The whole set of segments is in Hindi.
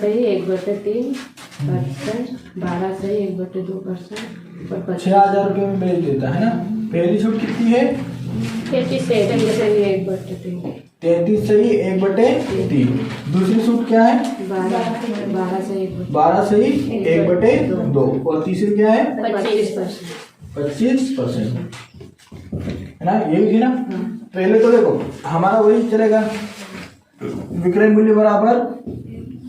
सही 1/3%, 12 सही 1/2% और 6,000 रुपये में बेच देता है ना। पहली छूट कितनी है? 33 सही 1/3, 33 सही 1/3। दूसरी छूट क्या है? 12 सही 12 सही 1/2 और तीसरी क्या है? 25%। है ना, यही थी ना। पहले तो देखो हमारा वही चलेगा, विक्रय मूल्य बराबर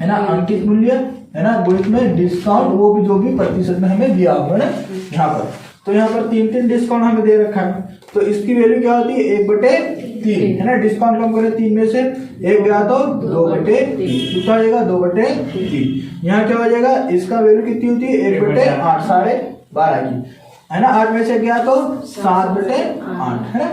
है ना अंकित मूल्य है ना गुणित में डिस्काउंट, वो भी जो भी प्रतिशत में हमें दिया हुआ है ना यहाँ पर। तो यहाँ पर 3 डिस्काउंट हमें दे रखा है, तो इसकी वैल्यू क्या होती है? 1/3 है ना। डिस्काउंट कम करें 3 में से 1 गया तो 2/3 कितना हो जाएगा? 2/3। यहाँ क्या हो जाएगा? इसका वैल्यू कितनी होती है? 1/8, 12.5 की है ना। 8 में से गया तो 7/8 है ना।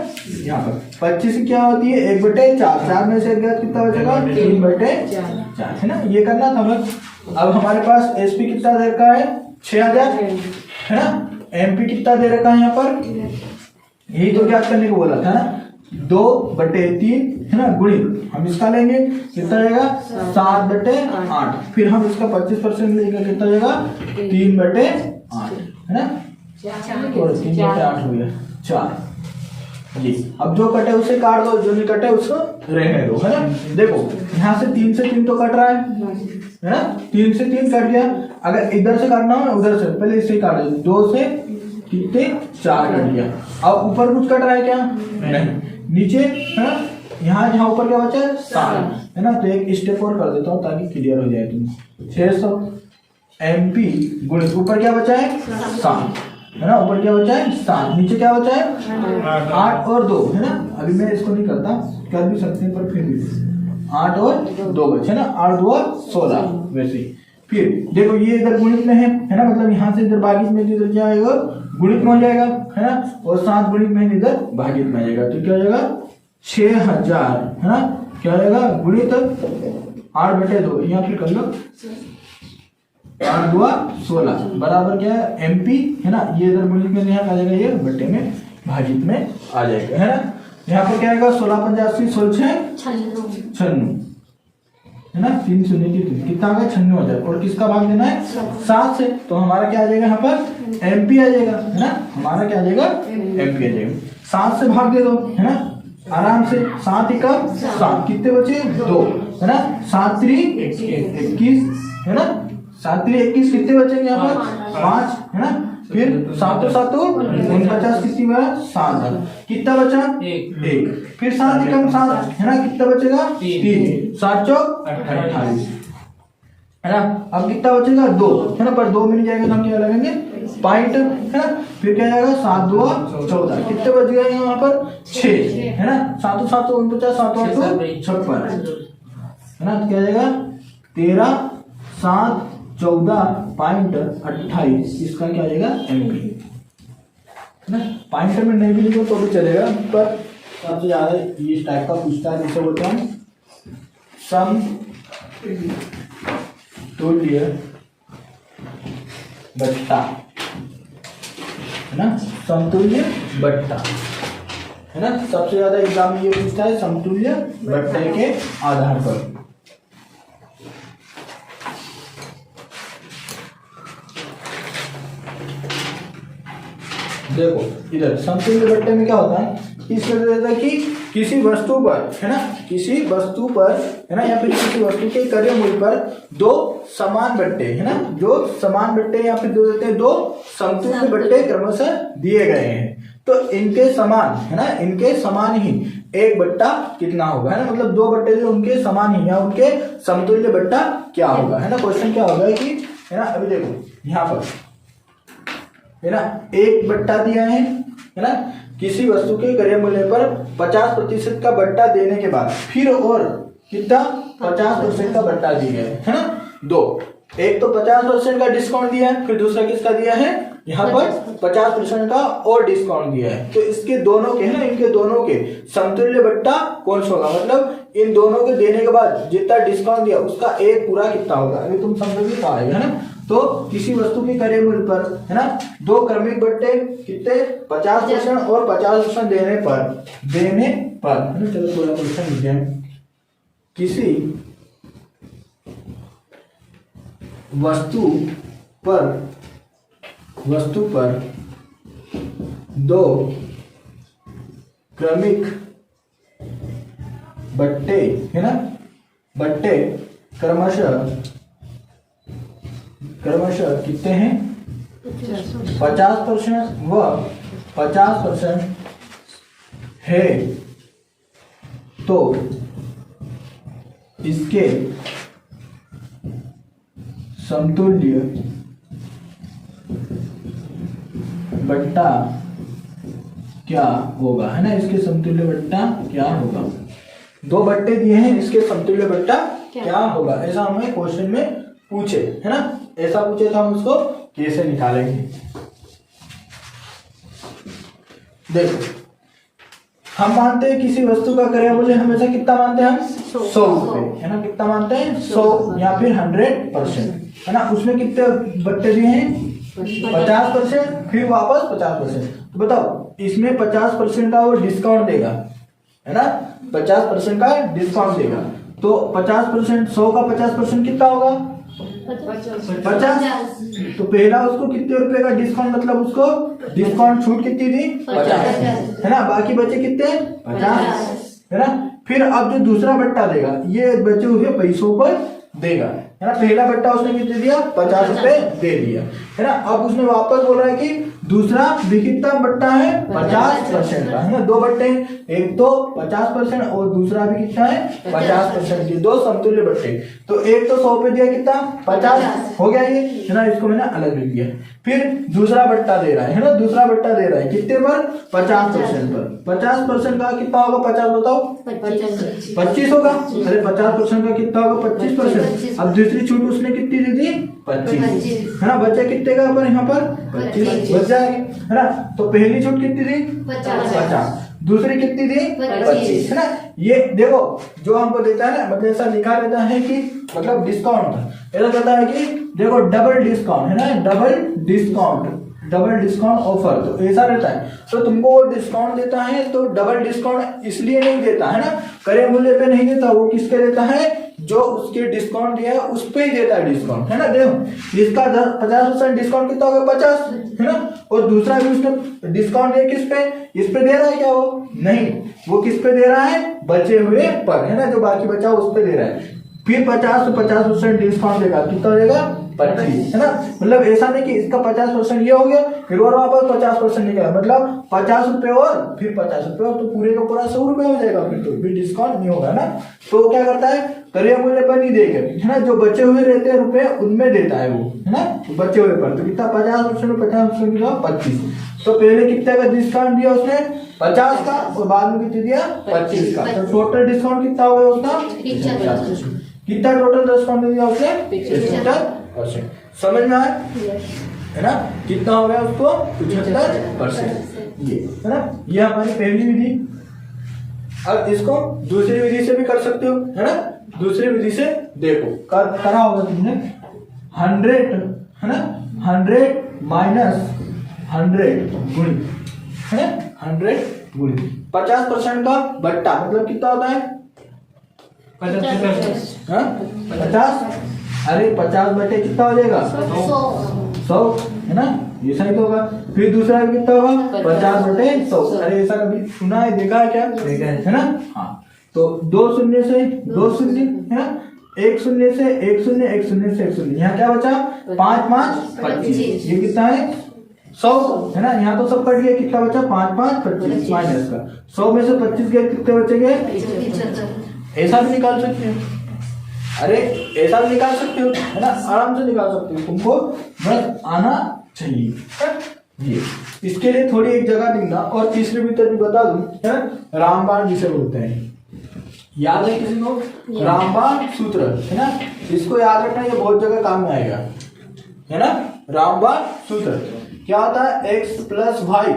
यहाँ पर 25 की क्या होती है? 1/4, 4 में से गया कितना बचेगा? 3/4 है ना। ये करना था बस। अब हमारे पास एसपी कितना दे रखा है? 6,000 है ना। एमपी कितना दे रखा है यहाँ पर? यही तो ज्ञात करने को बोला था ना। 2/3 है ना गुणित हम इसका लेंगे कितना जाएगा? 7/8। फिर हम इसका 25% लेंगे कितना जाएगा? 3/8 है ना। और 3/8 हो गया 4 जी। अब जो कटे उसे काट दो, जो नहीं कटे उसको रहने दो है ना। देखो यहाँ से 3 से 3 तो कट रहा है ना। 3 से 3 कट गया। अगर इधर से काटना हो उधर से, पहले इससे काट दो। 2 से कितने? 4 कट गया। अब ऊपर कुछ कट रहा है क्या? नहीं। नीचे है ना, यहाँ जहाँ ऊपर क्या बचा है? 7 है ना। तो एक स्टेप और कर देता हूँ ताकि क्लियर हो जाए तुम। 600 एमपी गुणित ऊपर क्या बचा है? 7 है ना। ऊपर क्या बचा है? 7। नीचे क्या बचा है? 8 और 2 है ना। अभी मैं इसको नहीं करता, कर भी सकते हैं पर फिर भी 8 और 2 बचे ना। 8 2 16 वैसे ही। फिर देखो ये इधर गुणित में है ना, मतलब यहाँ से इधर भागित में, इधर क्या आएगा? गुणित में हो जाएगा है ना। और 7 गुणित में इधर भागित में आ जाएगा। तो क्या हो जाएगा? 6,000 है ना। क्या हो जाएगा? गुणित 8/2 यहाँ फिर कर लो। 8 2 16 बराबर क्या है? एमपी है ना। ये इधर गुणित में यहाँ आ जाएगा, ये बट्टे में भागित में आ जाएगा है ना। यहाँ पर क्या आएगा? 16 5 80 16 96 है ना। 3 शून्य की 3 कितना आ गया? 96,000। और किसका भाग देना है? 7 से। तो हमारा क्या आ जाएगा यहाँ पर? एमपी आ जाएगा है ना। हमारा क्या आ जाएगा? एमपी आ जाएगा। 7 से भाग दे दो है ना आराम से। 7 एकम 7 कितने बचे? 2 है ना। 7 3 21 है ना। 7 3 21 कितने बचेंगे यहाँ पर? 5 है ना। फिर 7 7 49 कितनी बचा? 7 कितना बचा? 1। फिर 7 एकम 7 है ना। कितना बचेगा? 3 7 चौक 28 है ना। अब कितना बचेगा? 2 है ना। पर 2 मिल जाएगा तो हम क्या लगाएंगे? पॉइंट है ना। फिर क्या जाएगा? 7 2 14 कितने बच गए यहाँ पर? 6 है ना। 7 7 49 7 8 56 है ना। तो क्या जाएगा? 13 7 14.28 इसका क्या आ जाएगा? एमपी है ना। पॉइंटर में नहीं भी लिखो तो भी चलेगा, पर सबसे ज्यादा इस टाइप का पूछता है जिसे बोलते हैं समतुल्य बट्टा है ना। समतुल्य बट्टा है ना। सबसे ज्यादा एग्जाम में ये पूछता है समतुल्य बट्टे के आधार पर। देखो इधर समतुल्य बट्टे में क्या होता है? इसमें रहता है कि किसी वस्तु पर है ना, किसी वस्तु पर है ना, या फिर किसी वस्तु के क्रय मूल्य पर 2 समान बट्टे है ना, जो समान बट्टे या फिर दो देते हैं 2 समतुल्य बट्टे क्रमशः दिए गए हैं। तो इनके समान है ना, इनके समान ही एक बट्टा कितना होगा है ना। मतलब 2 बट्टे जो उनके समान ही या उनके समतुल्य बट्टा क्या होगा है ना। क्वेश्चन क्या होगा कि है ना, अभी देखो यहाँ पर है ना 1 बट्टा दिया है ना। किसी वस्तु के क्रय मूल्य पर 50% का बट्टा देने के बाद फिर और कितना 50% का बट्टा दिया है ना। 2 एक तो 50% का डिस्काउंट दिया है, फिर दूसरा किसका दिया है? यहाँ पर 50% का और डिस्काउंट दिया है। तो इसके दोनों के है ना, इनके दोनों के समतुल्य बट्टा कौन सा होगा? मतलब इन दोनों के देने के बाद जितना डिस्काउंट दिया उसका एक पूरा कितना होगा? अभी तुम समझोगे पाएगा है ना। तो किसी वस्तु के क्रय मूल्य पर है ना 2 क्रमिक बट्टे कितने 50% और 50% देने पर है ना। चलो थोड़ा क्वेश्चन लिख जाए। किसी वस्तु पर दो क्रमिक बट्टे है ना, बट्टे क्रमशः कितने हैं 50% व 50% है, तो इसके समतुल्य बट्टा क्या होगा, है ना। इसके समतुल्य बट्टा क्या होगा, दो बट्टे दिए हैं, इसके समतुल्य बट्टा क्या होगा, ऐसा हमें क्वेश्चन में पूछे, है ना। ऐसा पूछे तो हम उसको कैसे निकालेंगे। देखो, हम मानते हैं किसी वस्तु का क्रय मूल्य हमेशा कितना मानते हैं हम 100 रुपए, है ना। कितना मानते हैं 100 या फिर 100%, है ना। उसमें कितने बट्टे दिए हैं 50%, फिर वापस 50%। तो बताओ इसमें 50% का वो डिस्काउंट देगा, है ना, 50% का डिस्काउंट देगा। तो 50% 100 का 50% कितना होगा 50। तो पहला उसको कितने रुपए का डिस्काउंट, मतलब उसको डिस्काउंट छूट कितनी थी 50, है ना। बाकी बचे कितने 50, है ना। फिर अब जो दूसरा बट्टा देगा ये बचे हुए पैसों पर देगा, है ना। पहला बट्टा उसने कितने दिया 50 रुपए दे दिया, है ना। अब उसने वापस बोल रहा है कि दूसरा भी कितना बट्टा है 50% का, है ना। दो बट्टे, एक तो 50% और दूसरा भी कितना है 50% के, दो समतुल्य बट्टे। तो एक तो 100 पे दिया कितना 50 हो गया ये, है ना। इसको मैंने अलग लिख दिया। फिर दूसरा बट्टा दे रहा है ना, दूसरा बट्टा दे रहा है कितने पर 50% पर। 50% का कितना होगा 50 बताओ 25 होगा। अरे 50% का कितना होगा 25%। अब दूसरी छूट उसने कितनी दी थी 25, है ना। बचे कितने का पर यहाँ पर 25 बच जाएंगे, है ना। तो पहली छूट कितनी थी 50, दूसरी कितनी थी 25, है ना। ये देखो जो हमको देता है ना, मतलब ऐसा लिखा रहता है कि मतलब डिस्काउंट, ऐसा कहता है कि देखो डबल डिस्काउंट, है ना, डबल डिस्काउंट ऑफर, तो ऐसा रहता है। तो तुमको वो डिस्काउंट देता है तो डबल डिस्काउंट इसलिए नहीं देता, है ना, क्रय मूल्य पे नहीं देता, वो किसके देता है जो उसके डिस्काउंट दिया है उस पे ही देता है डिस्काउंट, है ना। देखो इसका 50% डिस्काउंट कितना होगा 50, है ना। और दूसरा भी उसने डिस्काउंट दिया किस पे, इस पे दे रहा है क्या, वो नहीं, वो किस पे दे रहा है बचे हुए पर, है ना, जो बाकी बचा उस पे दे रहा है। फिर 50 तो 50% डिस्काउंट देगा, कितना देगा 25, है ना। मतलब ऐसा नहीं कि इसका 50% ये हो गया फिर और वापस 50% निकला, मतलब 50 रुपए और फिर 50 रुपए और, तो पूरे का पूरा 100 रुपए हो जाएगा, फिर तो भी डिस्काउंट नहीं होगा ना। तो क्या करता है क्रय मूल्य पर नहीं देकर, है ना, जो बचे हुए रहते हैं रुपए उनमें देता है वो, है ना, बचे हुए पर। तो कितना 50% 25। तो पहले कितने का डिस्काउंट दिया उसने 50 का, और बाद में कितने दिया 25 का। तो टोटल डिस्काउंट कितना हो गया उसका, कितना टोटल डिस्काउंट दिया उसने 75%। समझ में आया, है ना। कितना हो गया उसको 75%, ये है ना। ये हमारी पहली विधि। अब इसको दूसरी विधि से भी कर सकते हो, है ना। दूसरी विधि से देखो करा होगा तुमने 100, है ना, 100 माइनस 100 गुणित, है 100 गुणित 50% का बट्टा, मतलब कितना होता है 50। अरे 50 बटे कितना हो जाएगा 100, है ना, ये सही तो होगा। फिर दूसरा कितना होगा 50 बटे 100। अरे ऐसा कभी सुना है, देखा है क्या, है ना। हाँ, तो 2 शून्य से 2 शून्य, है ना, 1 शून्य से 1 शून्य, 1 शून्य से 1 शून्य, यहाँ क्या बचा 5 5 25, ये कितना है 100, है ना। यहाँ तो सब कट गया, कितना बचा 5 5 25 माइनस का 100 में से 25 गए, कितने बचेंगे, ऐसा भी निकाल सकते हो। अरे ऐसा भी निकाल सकते हो, है ना, आराम से निकाल सकते हो, तुमको बस आना चाहिए, है? ये इसके लिए थोड़ी एक जगह दिखना, और तीसरे भीतर भी बता दूं, है ना, रामबाण जिसे बोलते हैं, याद है किसी को रामबाण सूत्र, है ना। इसको याद रखना, ये बहुत जगह काम में आएगा, है ना। रामबाण सूत्र क्या होता है, x प्लस वाई,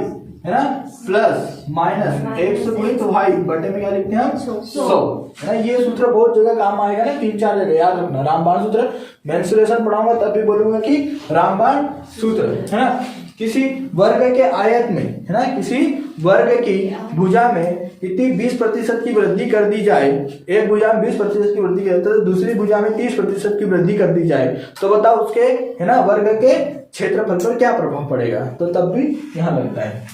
है ना, प्लस माइनस एक्स गुणित वाई बटे में क्या लिखते हैं हम 100, है ना। ये सूत्र बहुत जगह काम आएगा ना, 3-4 जगह याद रखना। रामबाण सूत्र मेंसुरेशन पढ़ाऊंगा तब भी बोलूंगा कि रामबाण सूत्र, है ना। किसी वर्ग के आयत में, है ना, किसी वर्ग की भुजा में कितनी 20% की वृद्धि कर दी जाए, एक भुजा में 20% की वृद्धि करते तो दूसरी भुजा में 30% की वृद्धि कर दी जाए, तो बताओ उसके, है ना, वर्ग के क्षेत्रफल पर क्या प्रभाव पड़ेगा। तो तब भी यहाँ लगता है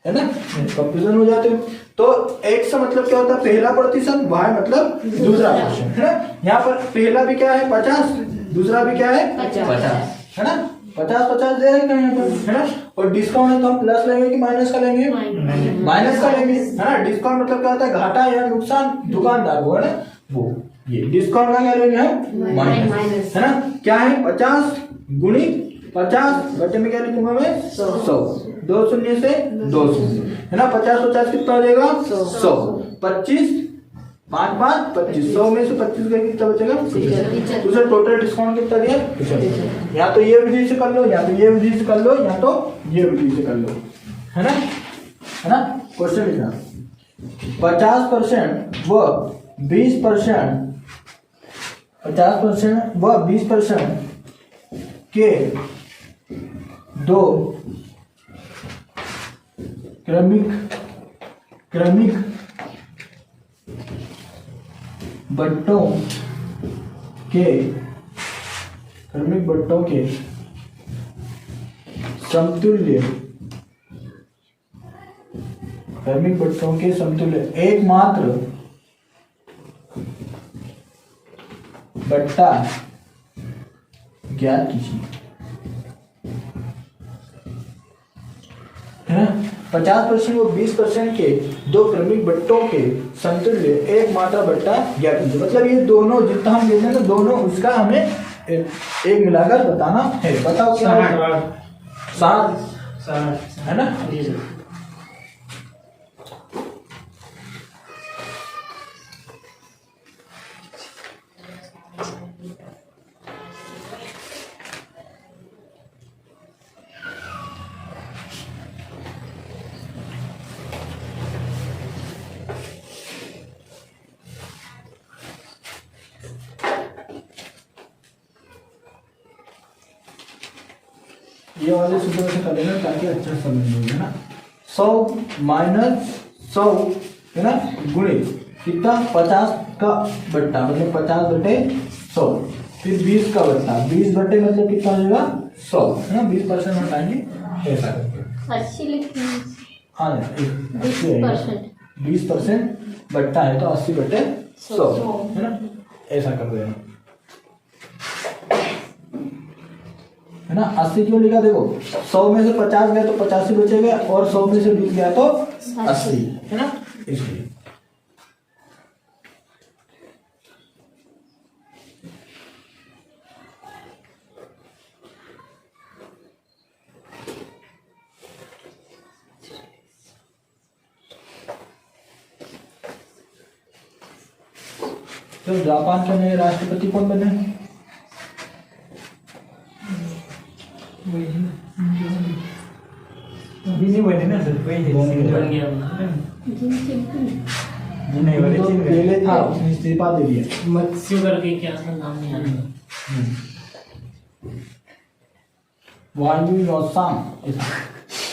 ना, कंफ्यूजन हो जाते हैं। तो x मतलब क्या होता है, पहला प्रतिशत, y मतलब दूसरा प्रतिशत, है ना। यहाँ पर पहला भी क्या है 50, दूसरा भी क्या है 50, है ना, 50-50 दे रहे हैं यहाँ पर, है ना। और डिस्काउंट है तो हम प्लस लेंगे कि माइनस का लेंगे, माइनस का लेंगे, है ना। डिस्काउंट मतलब क्या होता है, घाटा या नुकसान दुकानदार को, है ना, वो ये डिस्काउंट का क्या लेंगे हम, माइनस, है ना। क्या है 50 गुणित 50 बटे में क्या लिखूंगा मैं 100, 2 शून्य से 2 शून्य, है ना। 50-50 कितना हो जाएगा 100, 25 5-5 25, 100 में से 25 गए कितना बचेगा, दूसरा टोटल डिस्काउंट कितना दिया, या तो ये विधि से कर लो, या तो ये विधि से कर लो, या तो ये विधि से कर लो, है ना। क्वेश्चन लिखना 50% व 20%, 50% व 20% के दो क्रमिक बट्टों के समतुल्य एकमात्र बट्टा ज्ञात कीजिए, है ना। 50% और 20% के दो क्रमिक बट्टों के समतुल्य एक मात्रा बट्टा ज्ञात कीजिए। मतलब ये दोनों जितना हम लेते हैं ना, दोनों उसका हमें एक मिलाकर बताना है। बताओ क्या है, 60, है ना। ये वाले सूत्र से कर लेना ताकि अच्छा समझ में, है ना। 100 माइनस 100, है ना, गुणित कितना 50 का बट्टा मतलब 50 बटे 100, फिर 20 का बट्टा 20 बटे मतलब कितना हो जाएगा 100, है ना। 20% हटाएंगे ऐसा करके 80 लिखते हैं। हाँ 20% बट्टा है तो 80 बटे 100, है ना, ऐसा कर देना, है ना। 80 क्यों लिखा, देखो 100 में से 50 गया तो 85 बचेगा और 100 में से 20 गया तो 80, है ना, इसलिए। तो जापान के नए राष्ट्रपति कौन बने, अभी नहीं बने ना सर, बन गया पहले था, उसने इस्तीफा दे दिया। मत्स्य करके क्या था नाम नहीं आ रहा, वायु योसांग,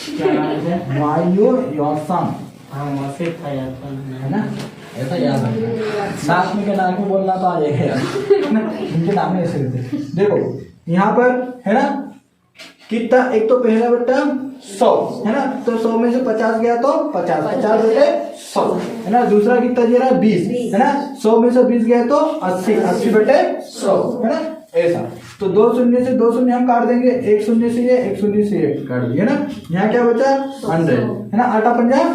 क्या नाम है, वायु योसांग, हाँ वैसे था यार, है ना, ऐसा याद है। नाक में के नाक में बोलना तो आ जाएगा यार, उनके नाम में ऐसे रहते। देखो यहाँ पर, है ना, कितना, एक तो पहला बट्टा 100, है ना, तो 100 में से 50 गया तो 50 बटे 100, है ना। दूसरा कितना दे रहा है 20, है ना, 100 में से 20 गया तो 80 बटे 100, है ना, ऐसा। तो 2 शून्य से 2 शून्य हम काट देंगे, 1 शून्य से ये 1 शून्य से 1 काट दिया, है ना। यहाँ क्या बचा 100, है ना, 8×5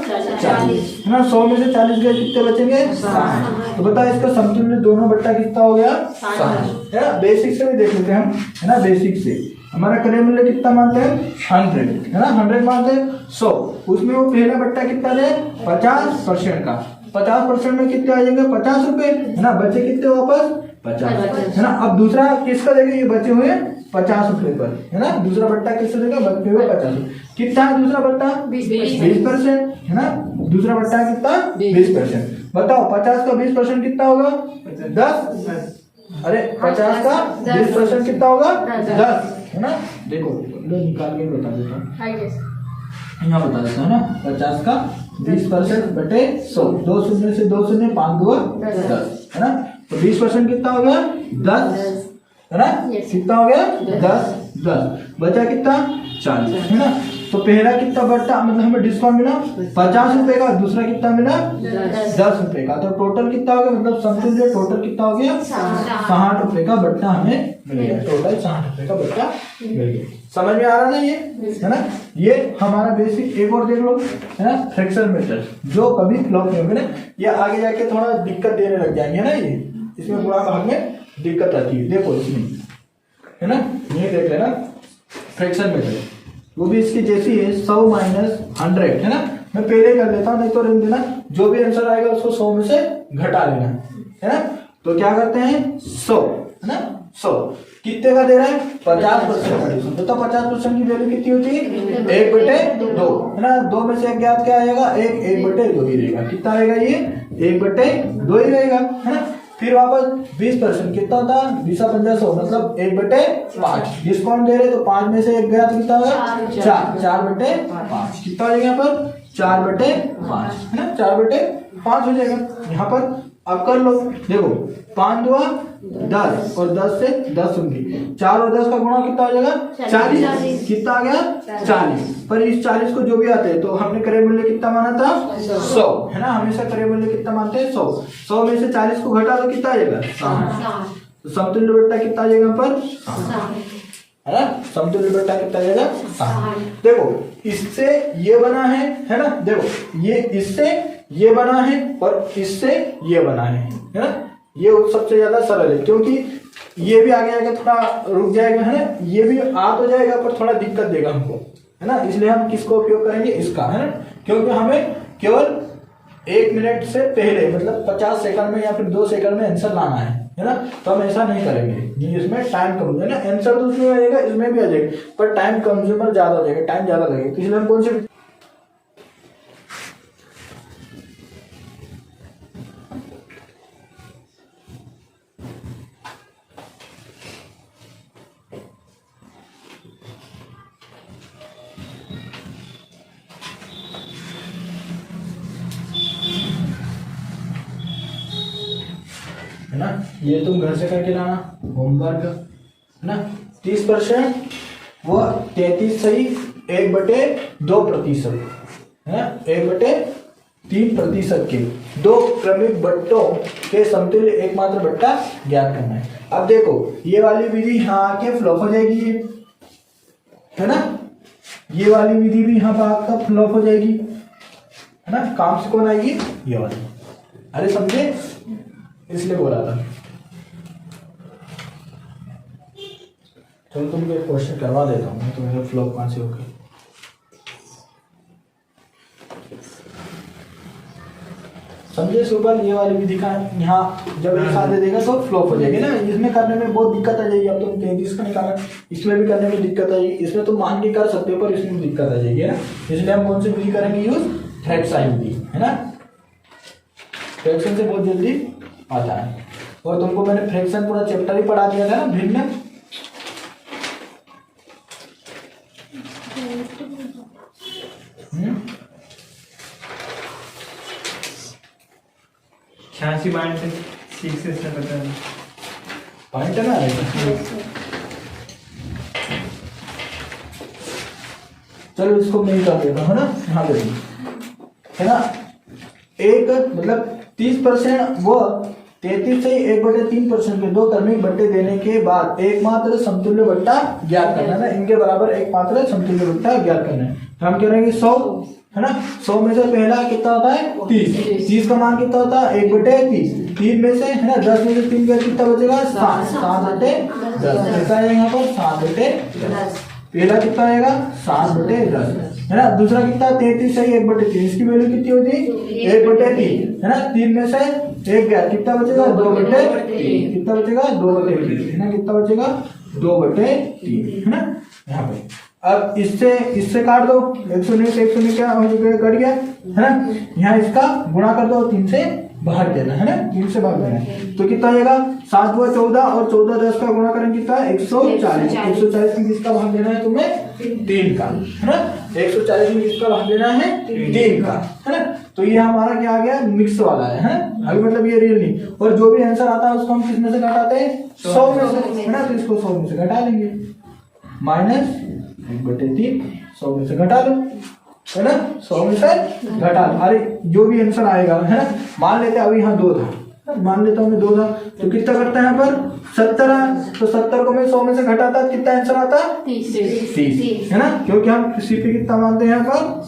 40, है ना। 100 में से 40 गए कितने बचेंगे 60। तो बता इसका समतुल्य दोनों बट्टा कितना हो गया 60, है ना। बेसिक से भी देख लेते हैं हम, है ना। बेसिक से हमारा क्रय मूल्य कितना मानते हैं 100, है ना, 100 मानते हैं 100, उसमें वो पहला बट्टा कितना है 50% का, 50% में कितने आ जाएंगे 50 रुपए, है ना। बचे कितने वापस 50, है ना। अब दूसरा किसका देंगे, ये बचे हुए 50 रुपए पर, है ना। दूसरा बट्टा किससे देगा, बचे हुए 50, कितना है दूसरा बट्टा 20%, है ना। दूसरा बट्टा कितना 20%। बताओ 50 का 20% कितना होगा 10, अरे 50 का 20% कितना होगा 10, है ना। देखो लो निकाल के बता देता हूँ, हाई गेस यहाँ बता देता हूँ ना। 50 का 20% बटे 100, 2 शून्य से 2 शून्य, 5 2 10 है ना। तो 20% कितना हो गया 10 है ना। कितना हो गया 10 बचा कितना 40 है ना। तो पहला कितना बढ़ता मतलब हमें डिस्काउंट मिला 50 रुपए का, दूसरा कितना मिला 10 रुपए का। तो टोटल कितना हो गया मतलब समतुल्य टोटल कितना हो गया 60 रुपए का बट्टा हमें मिल गया। टोटल 60 रुपए का बट्टा मिल गया। समझ में आ रहा ना ये है ना। ये हमारा बेसिक। एक और देख लो है ना, फ्रैक्शन मेथड जो कभी फ्लॉप नहीं होगा ना। ये आगे जाके थोड़ा दिक्कत देने लग जाएंगे ना। ये इसमें गुणा भाग में दिक्कत आती है। देखो इसमें है ना, ये देख लेना फ्रैक्शन मेथड, वो भी इसकी जैसी है 100 माइनस 100 है ना। मैं पहले कर लेता हूँ, नहीं तो रहने देना। जो भी आंसर आएगा उसको 100 में से घटा लेना है ना। तो क्या करते हैं 100 है ना। 100 कितने का दे रहा है 50%। तो 50% की वैल्यू कितनी होती है 1/2 है ना। 2 में से एक ज्ञात क्या आएगा 1/2 ही रहेगा। कितना रहेगा ये 1/2 ही रहेगा है ना। फिर वापस 20% कितना होता है 20 50 100 मतलब 1/5। डिस्काउंट दे रहे तो 5 में से एक गया तो कितना होगा 4/5। कितना हो जाएगा यहाँ पर 4/5 है ना। 4/5 हो जाएगा यहाँ पर। अब कर लो देखो 5 2 10 और 10 से 10 होंगी। 4 और 10 का गुणा कितना हो जाएगा 40। कितना आ गया 40। पर इस 40 को जो भी आते हैं तो हमने क्रय मूल्य कितना माना था 100 है ना। हमेशा क्रय मूल्य कितना मानते हैं 100। 100 में से 40 को घटा तो कितना आ जाएगा 60। तो समतुल्य बट्टा कितना आ जाएगा यहाँ पर 60 है ना। समतुल्य बट्टा कितना आ जाएगा 60। देखो इससे ये बना है ना। देखो ये इससे ये बना है और इससे ये बना है ना। ये सबसे ज्यादा सरल है क्योंकि ये भी आगे आगे थोड़ा रुक जाएगा है ना। ये भी आ तो जाएगा पर थोड़ा दिक्कत देगा हमको है ना। इसलिए हम किसको उपयोग करेंगे इसका है ना। क्योंकि हमें केवल 1 मिनट से पहले मतलब 50 सेकंड में या फिर 2 सेकंड में आंसर लाना है ना। तो हम ऐसा नहीं करेंगे। ये इसमें टाइम कम है ना। आंसर तो उसमें आ जाएगा इसमें भी आ जाएगा पर टाइम कंज्यूमर ज्यादा हो जाएगा, टाइम ज्यादा लगेगा। इसलिए हम कौन से है ना। ये तुम घर से करके लाना होमवर्क है ना। 30% वो 33 सही 1/2% है ना। 1/3% के 2 क्रमिक बट्टों के समतुल्य एकमात्र बट्टा ज्ञात करना है। अब देखो ये वाली विधि यहाँ आके फ्लॉप हो जाएगी है ना। ये वाली विधि भी यहाँ पर आपका फ्लॉप हो जाएगी है ना। काम से कौन आएगी ये वाली। अरे समझे इसलिए बोला था। चलो तुमको एक क्वेश्चन करवा देता हूँ तो मेरा फ्लॉप कहाँ से हो गई। समझे सुबह ये वाली विधि का यहाँ जब एक साथ दे देगा तो फ्लॉप हो जाएगी ना। इसमें करने में बहुत दिक्कत आ जाएगी। अब तुम 33 का निकाला इसमें भी करने में दिक्कत आएगी। इसमें तुम मान के कर सकते हो पर इसमें भी दिक्कत आ जाएगी है ना। इसलिए हम कौन सी विधि करेंगे यूज फ्रैक्शन विधि है ना। फ्रैक्शन से बहुत जल्दी आता है। और तुमको मैंने फ्रैक्शन पूरा चैप्टर ही पढ़ा दिया था ना भिन्न। पॉइंट है ना। चलो इसको मैं कर देता हूँ ना। यहाँ पे है ना एक मतलब 30% वो 33 से 1/3% के 2 क्रमिक बट्टे देने के बाद एकमात्र समतुल्य बट्टा ज्ञात करना है ना। इनके बराबर एकमात्र समतुल्य बट्टा ज्ञात करना है। तो हम करेंगे 100 है ना। 100 में से पहला कितना होता है 30 का मान कितना होता है 1/30। 3 में से है ना 10 में से 3 का कितना बचेगा 7/10 ऐसा है यहाँ पर 7/10। पहला कितना आएगा 7/10 है ना। दूसरा कितना 33 सही 1/3। इसकी वैल्यू कितनी होती है 1/3 है ना। 3 में से एक गया कितना बचेगा 2/3। कितना बचेगा 2/3 है ना। कितना बचेगा 2/3 है ना यहाँ पे। अब इससे काट दो 100 से 100 क्या हो जाएगा कट गया है ना। यहाँ इसका गुणा कर दो 3 से भाग देना है ना, 3 से भाग देना है। तो कितना आएगा 7 व 14 और 14 10 का गुणा करेंगे कितना 140। 140 में किसका भाग देना है तुम्हें 3 का, है ना। 140 में किसका भाग देना है 3 का, है ना। तो ये हमारा क्या आ गया मिक्स वाला है अभी मतलब ये रियल नहीं। और जो भी आंसर आता है उसको हम किस में से घटाते हैं 100 में से, है ना। तो इसको 100 में से घटा लेंगे, -1/3 100 में से घटा लो, है ना। 100 में से घटा लो। अरे जो भी आंसर आएगा, है ना। मान लेते अभी यहाँ 2 था, मान लेता हूँ 2 था, तो कितना करता है यहाँ पर 70। तो 70 को मैं 100 में से घटाता कितना आंसर आता 30, है ना। क्योंकि हम सीपी कितना मानते हैं यहाँ पर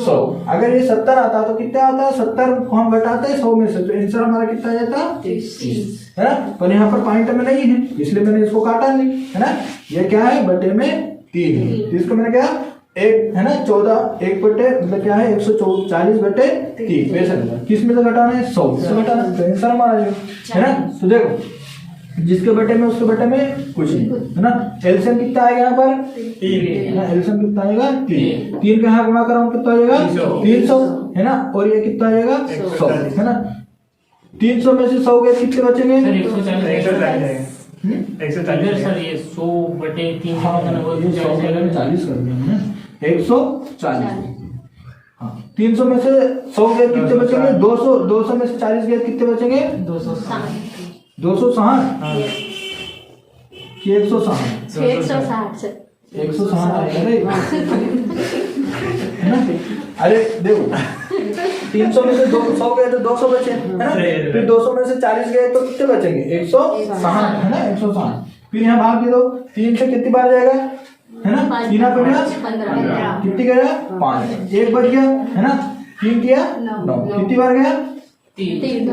100। अगर ये 70 आता तो कितना आता 70 को हम घटाते हैं 100 में से, तो आंसर हमारा कितना आ जाता 30, है ना। पर यहाँ पर पॉइंट में नहीं है इसलिए मैंने इसको काटा नहीं, है ना। ये क्या है बटे में 3 है, तो इसको मैंने क्या एक, है ना 14 1 बटे मतलब क्या है 140/3 वैसा किस में से घटाना है 100 से घटाना, तो आंसर हमारा है ना। तो देखो जिसके बटे में उसके बटे में कुछ नहीं, है ना। एलसीएम कितना आएगा यहाँ पर 3, है ना। एलसीएम कितना आएगा 3 का यहाँ गुणा कराऊं कितना आएगा 300, है ना। और ये कितना आएगा 100, है ना। 300 में से 100 गए कितने बचेंगे 140 सर ये 100/3 हाँ, ये 100 में 40 कर दिया 140। हाँ 300 में से 100 गए कितने बचेंगे 200। 200 में से 40 गए कितने बचेंगे 260 कि 160 160 है ना। अरे देखो 300 में से 200 गए तो 200 बचे, है ना। फिर 200 में से 40 गए तो कितने बचेंगे 160, है ना 160। फिर यहाँ भाग दे दो 3 से कितनी बार जाएगा, है ना। 3 15 कितनी गया 5, 1 बच गया, है ना। 3 किया 9, कितनी बार गया 3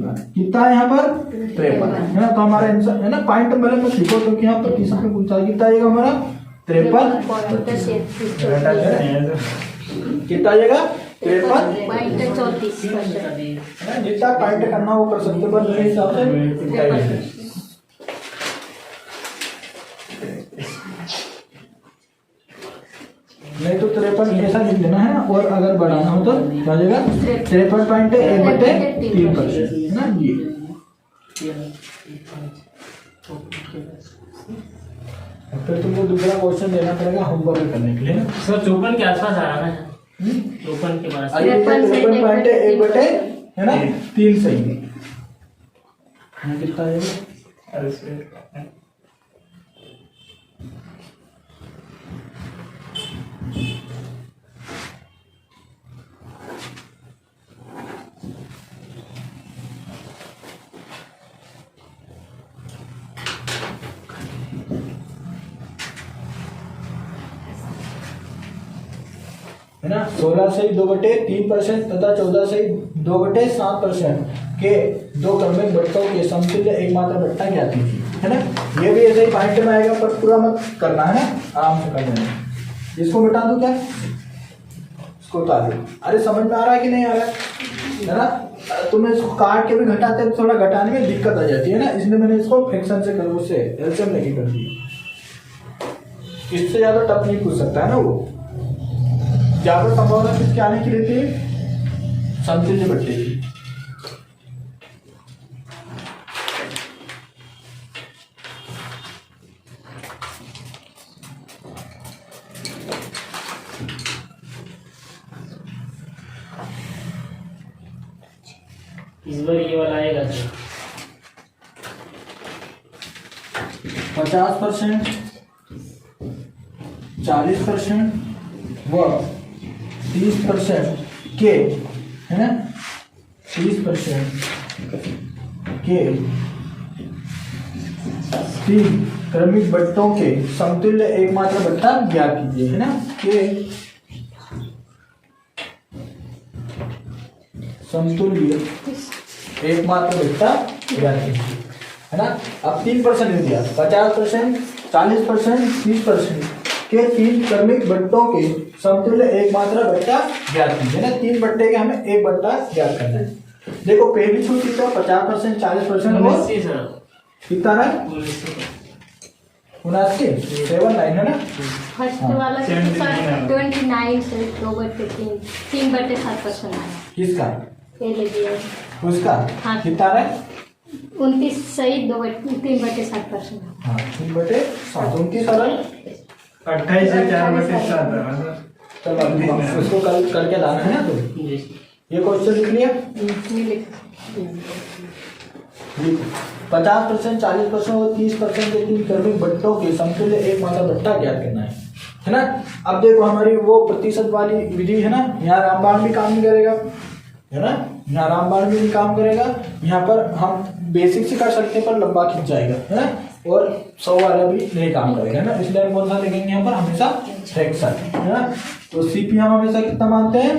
बार। कितना है यहाँ पर 53, है ना। तो हमारा आंसर, है ना। पॉइंट नंबर मत लिखो क्योंकि यहाँ प्रतिशत में पूछा कितना आएगा हमारा 53, कितना आएगा 53, जितना पॉइंट करना वो कर सकते, पर मेरे हिसाब से नहीं तो 53 ऐसा लिख देना है। और अगर बढ़ाना हो तो क्या हो जाएगा 53.1/3%, है ना। ये फिर तुमको दूसरा क्वेश्चन देना पड़ेगा होमवर्क करने के लिए ना। सर 54 के आसपास आ रहा है 54 के पास 53.1/3, है ना 3 सही है। कितना आएगा है ना। 16 से 2/3% तथा 14 से 2/7% के 2 क्रमिक बट्टों के समतुल्य एकमात्र बट्टा क्या थी, है ना। ये भी ऐसे ही पॉइंट में आएगा पर पूरा मत करना, है ना, आराम से कर लेना। इसको मिटा दूं क्या, इसको उतार दो। अरे समझ में आ रहा है कि नहीं आ रहा है ना। तुम्हें इसको काट के भी घटाते हैं थोड़ा घटाने में दिक्कत आ जाती है ना, इसलिए मैंने इसको फ्रैक्शन से कर उससे एलसीएम लेके कर दिया। इससे ज्यादा टफ नहीं पूछ सकता है ना वो। ज्यादा संभावना किसके आने की रहती है समतुल्य बट्टे की। इस बार ये वाला आएगा 50%, 40% व 30% के, है ना, 30% के 3 क्रमिक बट्टों के समतुल्य एकमात्र बट्टा ज्ञात कीजिए, है ना। के समतुल्य एकमात्र बट्टा ज्ञात कीजिए, है ना। अब 3% दे दिया, 50%, 40%, 30% के 3 क्रमिक बट्टों के समतुल्य एकमात्र बट्टा ज्ञात कीजिए, ना। 3 बट्टे के हमें एक बट्टा ज्ञात करना है। देखो पहली छूट तो 50%, 40% और कितना है 79, 79 है ना। फर्स्ट वाला 29 से 2/3 3/7% आया। किसका पहले दिया उसका हाँ। कितना आ रहा है? 29 सही 3/7%। हाँ 3/7, 29 आ रहा है। 28 से 4/7 चलो अभी उसको कल करके लाना है ना। तो जी। ये क्वेश्चन लिख लिया। मिले 50%, 40% और 30% के तीन क्रमिक बट्टों के समतुल्य एक मात्रा बट्टा ज्ञात करना है ना। अब देखो हमारी वो प्रतिशत वाली विधि है ना, यहाँ रामबाण भी काम नहीं करेगा है ना, यहाँ रामबाण भी नहीं काम करेगा। यहाँ पर हम बेसिक से कर सकते हैं पर लंबा खिंच जाएगा है ना, और 100 वाला भी नहीं काम करेगा है ना, इसलिए हम कौन सा लिखेंगे यहाँ पर हमेशा फ्रैक्शन है ना। तो सीपी हम हमेशा कितना मानते हैं?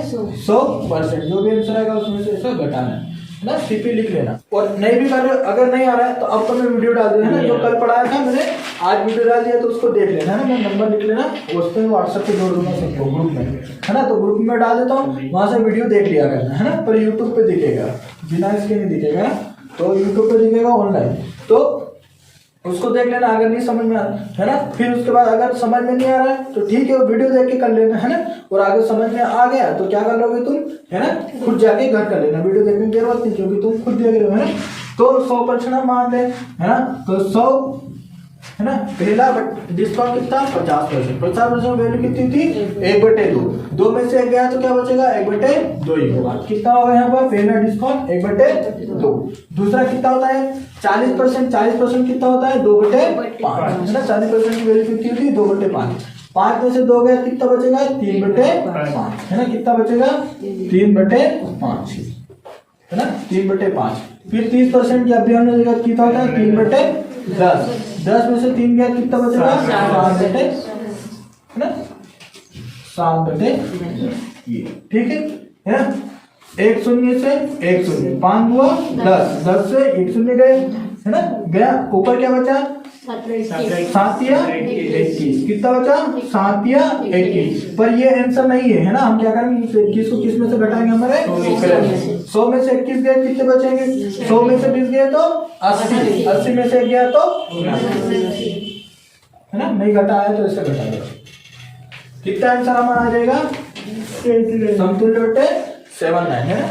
100%। जो भी आंसर आएगा उसमें से इसका घटाना है ना, सीपी लिख लेना। और नहीं भी कर अगर नहीं आ रहा है तो अब तो मैं वीडियो डाल दिया है ना, जो कल पढ़ाया था मैंने आज वीडियो डाल दिया, तो उसको देख लेना है ना, मैं नंबर लिख लेना, उस पर व्हाट्सएप पे जोड़ दूंगा सबको ग्रुप में है ना। तो ग्रुप में डाल देता हूँ, वहां से वीडियो देख लिया करना है ना। पर यूट्यूब पे दिखेगा, बिना इसके नहीं दिखेगा ना, तो यूट्यूब पे दिखेगा ऑनलाइन, तो उसको देख लेना अगर नहीं समझ में आ रहा है ना। फिर उसके बाद अगर समझ में नहीं आ रहा है तो ठीक है, वो वीडियो देख के कर लेना है ना। और अगर समझ में आ गया तो क्या कर लोगे तुम है ना, खुद जाके घर कर लेना, वीडियो देखने की जरूरत नहीं क्योंकि तुम खुद देख रहे हो है ना। तो 100% हम मान लें है ना, तो 100 है ना, पहला डिस्काउंट कितना? 50%। 50% वैल्यू कितनी थी? 1/2। 2 में से 1 गया तो क्या बचेगा? 1/2 ही होगा। कितना होगा यहाँ पर? पहला डिस्काउंट 1/2। दूसरा कितना होता है? 40%। 40% कितना होता है? 2/5 है ना। 40% की वैल्यू कितनी होती है? 2/5। 5 में से 2 गया कितना बचेगा? 3/5 है ना। कितना बचेगा? 3/5 है ना, 3/5। फिर 30% की अभी हमने देखा कितना होता है? 3/10। 10 में से 3 गया कितना बचेगा? 7/, है ना, 7/, ठीक है ना। 1 शून्य से 1 शून्य, 5 हुआ 10, 10 से 1 शून्य गए है ना, गया। ऊपर क्या बचा? 7 या 21। कितना बचा? 7 या 21। पर ये आंसर नहीं है ना, हम क्या करेंगे? 21 को किस में से घटाएंगे? हमारे 100 में से 21 गए कितने बचेंगे? 100 में से 20 गए तो 80। 80 में से गया तो है ना, नहीं घटाया तो इससे घटा दो। कितना आंसर हमारा आ जाएगा? समतुल्य बटे 79 है ना।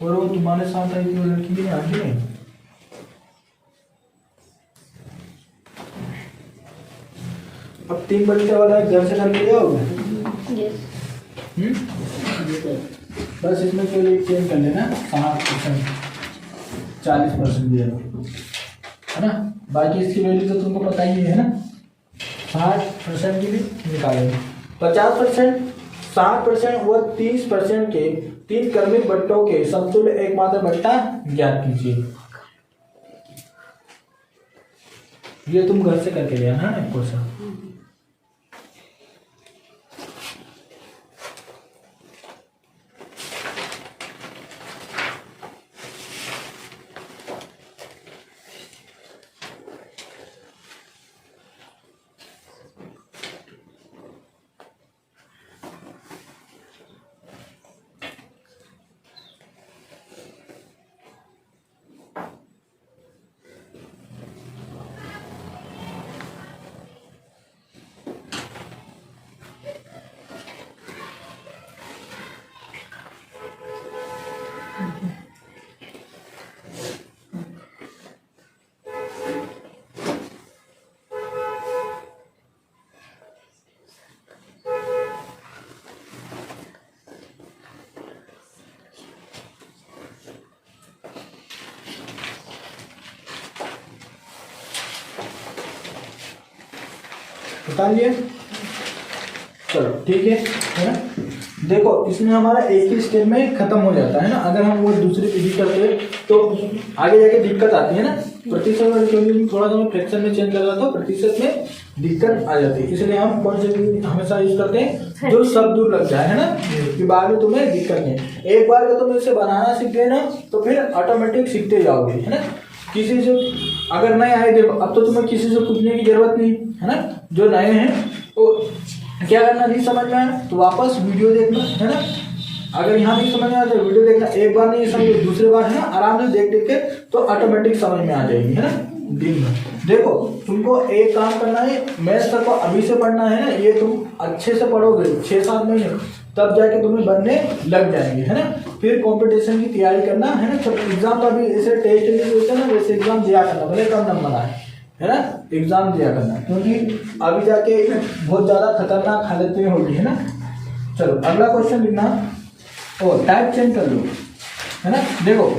और वो तुम्हारे साथ आई थी वो लड़की भी आगे नहीं। अब 3/2 वाला घर से करके जाओगे? बस इसमें केवल एक चेंज कर लेना, 60% 40% दिया है ना। बाकी इसकी वैल्यू तो तुमको पता ही है ना। 60% की भी निकालेंगे। 50%, 60% और 30% के 3 क्रमिक बट्टों के समतुल्य एकमात्र बट्टा ज्ञात कीजिए। ये तुम घर से करके ले आना है क्वेश्चन। बता लिए? चलो ठीक है ना। देखो इसमें हमारा एक ही स्टेप में खत्म हो जाता है ना। अगर हम वो दूसरी विधि करते तो आगे जाके दिक्कत आती है ना। प्रतिशत वाले क्योंकि थोड़ा सा फ्रैक्शन में चेंज कर रहा था, प्रतिशत में दिक्कत आ जाती है, इसलिए हम कौन से हमेशा यूज करते हैं जो सब दूर लग जाए, है ना, कि बाद में तुम्हें दिक्कत नहीं। एक बार जब तुम इसे बनाना सीख गए ना तो फिर ऑटोमेटिक सीखते जाओगे, है ना। किसी से अगर नए आए, देखो अब तो तुम्हें किसी से पूछने की जरूरत नहीं, है ना। जो नए हैं तो क्या करना, नहीं समझ में आया तो वापस वीडियो देखना, है ना। अगर यहाँ नहीं समझ में आया तो वीडियो देखना, एक बार नहीं समझ दूसरी बार, है ना, आराम से देख देख के तो ऑटोमेटिक समझ में आ जाएगी, है ना। दिन भर देखो, तुमको एक काम करना है, मैथ्स को अभी से पढ़ना है ना, ये तुम अच्छे से पढ़ोगे 6-7 महीने, तब जाके तुम्हें बनने लग जाएंगे, है ना। फिर कंपटीशन की तैयारी करना, है ना। तो एग्जाम तो अभी ऐसे टेस्ट होते हैं ना, वैसे एग्जाम दिया करना, भले कम नंबर आए, है ना, एग्जाम दिया करना, क्योंकि अभी जाके बहुत ज्यादा खतरनाक हालत में होगी, है ना। चलो अगला क्वेश्चन लिखना, और टाइप चेंज कर लो, है ना। देखो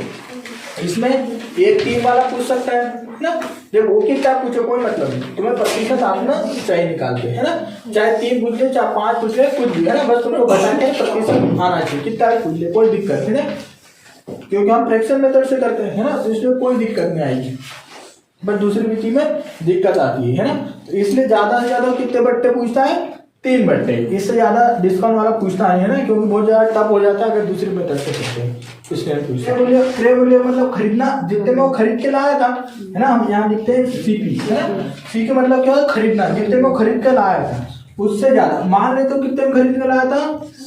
इसमें एक 3 वाला पूछ सकता है ना, देखो वो कितना पूछो कोई मतलब नहीं, तुम्हें प्रतिशत आपना चाहिए निकाल के, है ना। चाहे 3 पूछ ले, चाहे 5 पूछ ले, कुछ भी, है ना, बस तुमको बता के प्रतिशत आना चाहिए, कितना पूछ ले कोई दिक्कत नहीं, ना, क्योंकि हम फ्रैक्शन मेथड से करते हैं, है ना, तो इसलिए कोई दिक्कत नहीं आएगी। बट दूसरी विधि में दिक्कत आती है ना, तो इसलिए ज्यादा से ज्यादा कितने बट्टे पूछता है, 3 बट्टे, इससे ज्यादा डिस्काउंट वाला पूछता है ना, क्योंकि बहुत ज्यादा टफ हो जाता है अगर दूसरी मेथड से करते हैं, इसलिए पूछते हैं। क्रे मतलब खरीदना, जितने में वो खरीद के लाया था, है ना, हम यहाँ लिखते हैं सीपी, है ना। सी के मतलब क्या है, खरीदना, जितने में वो खरीद के लाया था उससे ज्यादा, मान रहे तो कितने में खरीद के लाया था,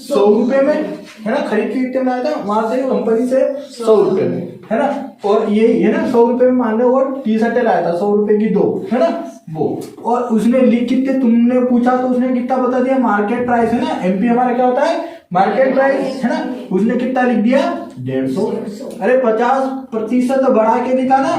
100 रुपए में, है ना, खरीद के कितने में लाया था, वहां से कंपनी से 100 रुपए में, है ना। और ये है ना 100 रुपए में मान लो वो टी-शर्टें लाया था 100 रुपए की 2, है ना वो, और उसने लिख कितने, तुमने पूछा तो उसने कितना बता दिया, मार्केट प्राइस, है ना। एमपी हमारा क्या होता है, मार्केट प्राइस, है ना। उसने कितना लिख दिया, 150। अरे 50% बढ़ा के दिखा ना,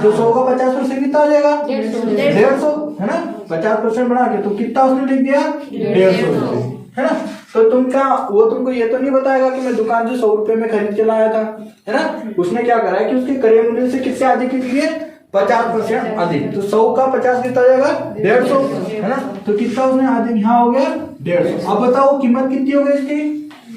तो 100 का 50% कितना हो जाएगा, 150, है ना। 50% बढ़ा के तो कितना उसने लिख दिया, 150 रुपए, है ना। तो तुम क्या, वो तुमको ये तो नहीं बताएगा कि मैं दुकान से 100 रुपए में खरीद के लाया था, है ना। उसने क्या करा है कि उसके क्रय मूल्य से किससे अधिक लिख दिए, 50% अधिक, तो 100 का 50 कितना हो जाएगा, 150, है ना। तो कितना उसने अधिक यहाँ हो गया, 150। अब बताओ कीमत कितनी हो गई इसकी,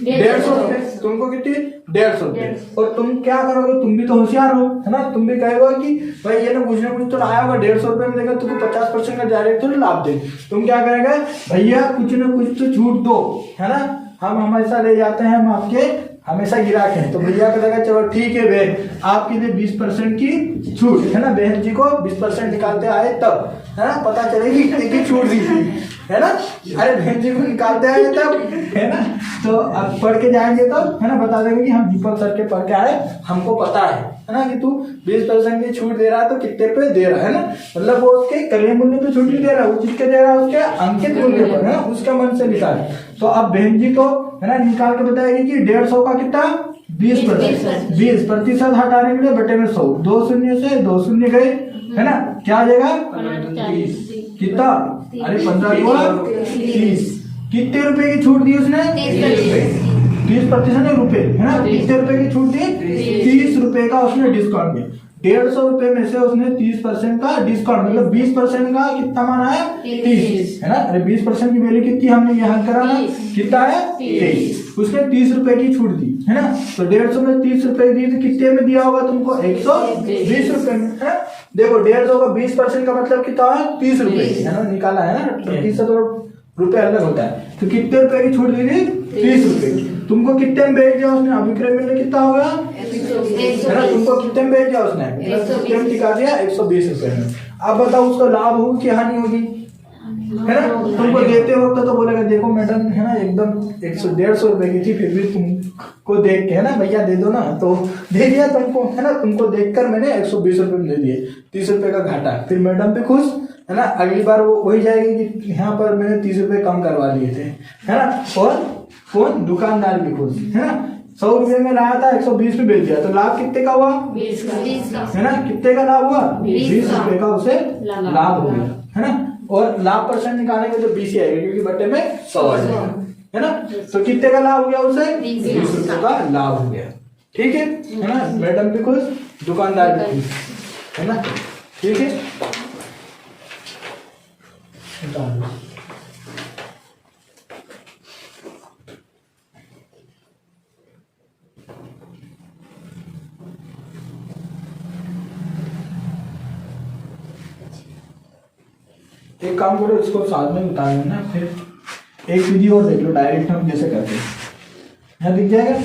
150 रुपए, तुमको कितनी, 150 रुपए। और तुम क्या करोगे, तुम भी तो होशियार हो, है ना, तुम भी कहेगा कि भाई ये ना कुछ तो लाया होगा, 150 रुपए में देगा, तुमको 50% का डायरेक्ट थोड़ी लाभ दे, तुम क्या करेगा, भैया कुछ ना कुछ तो छूट दो, है ना। हम हमेशा ले जाते हैं, हम आपके हमेशा गिराक हैं, तो भैया कहेगा चलो ठीक है बहन, आपके लिए 20% की छूट, है ना। बहन जी को 20% निकालते आए तब, है ना, पता चलेगी कितनी छूट दी थी, है ना। अरे बहन जी को निकालते आए तब, है ना, तो अब पढ़ के जाएंगे तो, है ना, बता देंगे कि हम दीपक सर के पढ़ के आए, हमको पता है ना, कि तू 20% की छूट दे रहा है तो कितने पे दे रहा है ना, मतलब वो उसके क्रय मूल्य पे छूट नहीं दे रहा, वो किसके दे रहा है, उसके अंकित मूल्य पर, है ना, उसका मन से लिखा है। तो अब बहन जी को, है ना, निकाल के बताएगी कि 150 का कितना, 20% हटाने के लिए बटे में 100, 2 शून्य से 2 शून्य गए, है ना, क्या आ जाएगा, कितना, अरे 15 30, कितने रुपए की छूट दी उसने, 30% रुपए, है ना, कितने रुपए की छूट दी, 30 रुपए का उसने डिस्काउंट दिया। 150 रुपए में से उसने 30% का डिस्काउंट, मतलब 20% का कितना माना है, 30, है ना। अरे 20% की वैल्यू कितनी, हमने ये हल करा ना, कितना है, 23। उसने 30 रुपए की छूट दी, है ना। तो 150 में 30 रुपए दी तो कितने में दिया होगा तुमको, 120 रुपए में, है। देखो 150 का 20% का मतलब कितना है, 30 रुपए, है ना, निकाला है ना, प्रतिशत और रुपए अलग होता है। तो कितने रुपए की छूट दी थी, 30 रुपए। तुमको कितने में बेच दिया उसने, अभिक्रय मूल्य कितना होगा, है ना, तुमको कितने में बेच दिया उसने, कितने में टिका दिया, 120 रुपए में। अब बताओ उसको लाभ होगी कि हानि होगी, है ना। तुमको देते वक्त तो बोलेगा देखो मैडम, है ना, एकदम 150 रुपए की थी, फिर भी तुमको देख के, है ना, भैया दे दो ना, तो दे दिया तुमको, है ना, तुमको देखकर मैंने 120 रुपए में दे दिए, 30 रुपए का घाटा। फिर मैडम भी खुश, है ना, अगली बार वो वही जाएगी कि यहाँ पर मैंने 30 रुपए कम करवा लिए थे, है ना। और कौन, दुकानदार भी खुश, है ना। 100 रुपए में लाया था, 120 में बेच दिया, तो लाभ कितने का हुआ, 20 का, है ना, कितने का लाभ हुआ, 20 रुपए का उसे लाभ हो गया, है ना। और लाभ परसेंट निकालने के तो 20 ही आएगा, क्योंकि बटे में 100 आ जाएगा, है ना। तो कितने का लाभ हो गया उसे, 20 रुपए का लाभ हो गया, ठीक है ना। मैडम भी खुश, दुकानदार भी खुश, है ना, ठीक है। काम करो, इसको साथ में उतार लेना। फिर एक विधि और देख लो डायरेक्ट हम कैसे करते हैं। यहाँ दिख जाएगा,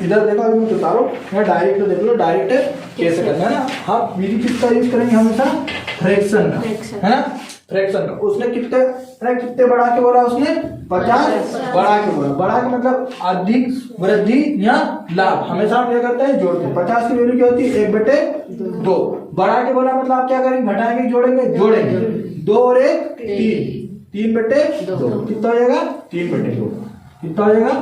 इधर देखो, अभी मैं उतारो, यहाँ डायरेक्ट देख लो डायरेक्ट कैसे करना है ना। हाँ, विधि किसका यूज करेंगे हमेशा? फ्रैक्शन का, है ना, फ्रैक्शन का। उसने कितने बढ़ा के बोला? उसने 50 बढ़ा के बोला। बढ़ा के मतलब अधिक, वृद्धि या लाभ, हमेशा हम क्या करते हैं? जोड़ते हैं। 50 की वैल्यू क्या होती है? 1/2। बढ़ा के बोला मतलब आप क्या करेंगे? घटाएंगे, जोड़ेंगे? जोड़ेंगे। 2 और 1 3, 3/2 कितना हो जाएगा? 3/2 कितना हो जाएगा?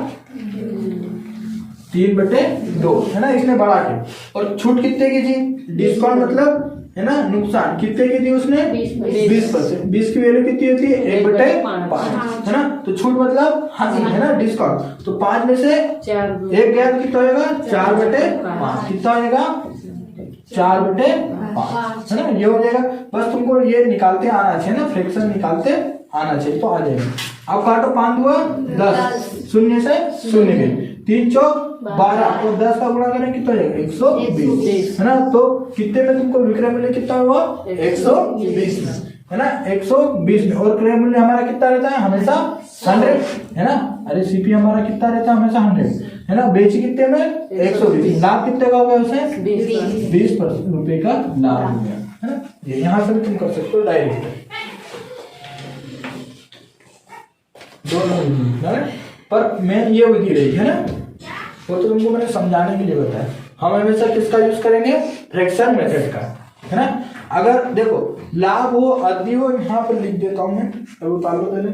3/2, है ना। इसने बढ़ा के। और छूट कितने की थी? डिस्काउंट मतलब, है ना, नुकसान कितने की थी उसने? 20%। 20 की वैल्यू कितनी होती है? 1/5, है ना। तो छूट मतलब हानि, है ना, डिस्काउंट। तो 5 में से 1 गया तो कितना होगा? 4/5 कितना हो जाएगा? 4/5, है ना। ये हो जाएगा। बस तुमको ये निकालते आना चाहिए ना, फ्रैक्शन निकालते आना चाहिए तो आ जाएगा। अब काटो, 5 हुआ 10, शून्य से शून्य गए, 3 चौक 12 और 10 का गुणा करें कितना हो जाएगा? 120, है ना। तो कितने में तुमको विक्रय मूल्य कितना हुआ? 120 में, है ना, 120 में। और क्रय मूल्य हमारा कितना रहता है? हमेशा 100, है ना। अरे सीपी हमारा कितना रहता है? हमेशा 100, है ना। बेची कितने में? 120। लाभ कितने का हो गया उसे? 20 रुपए का लाभ हो गया, है ना। ये यहाँ से भी तुम कर सकते हो डायरेक्ट, दोनों विधि, है। पर मेन ये विधि रही है ना, वो तो तुमको मैंने समझाने के लिए बताया। हम हमेशा किसका यूज करेंगे? फ्रैक्शन मेथड का, है ना। अगर देखो लाभ हो, अधि हो, यहाँ पर लिख देता हूँ मैं, अब उतार लो पहले।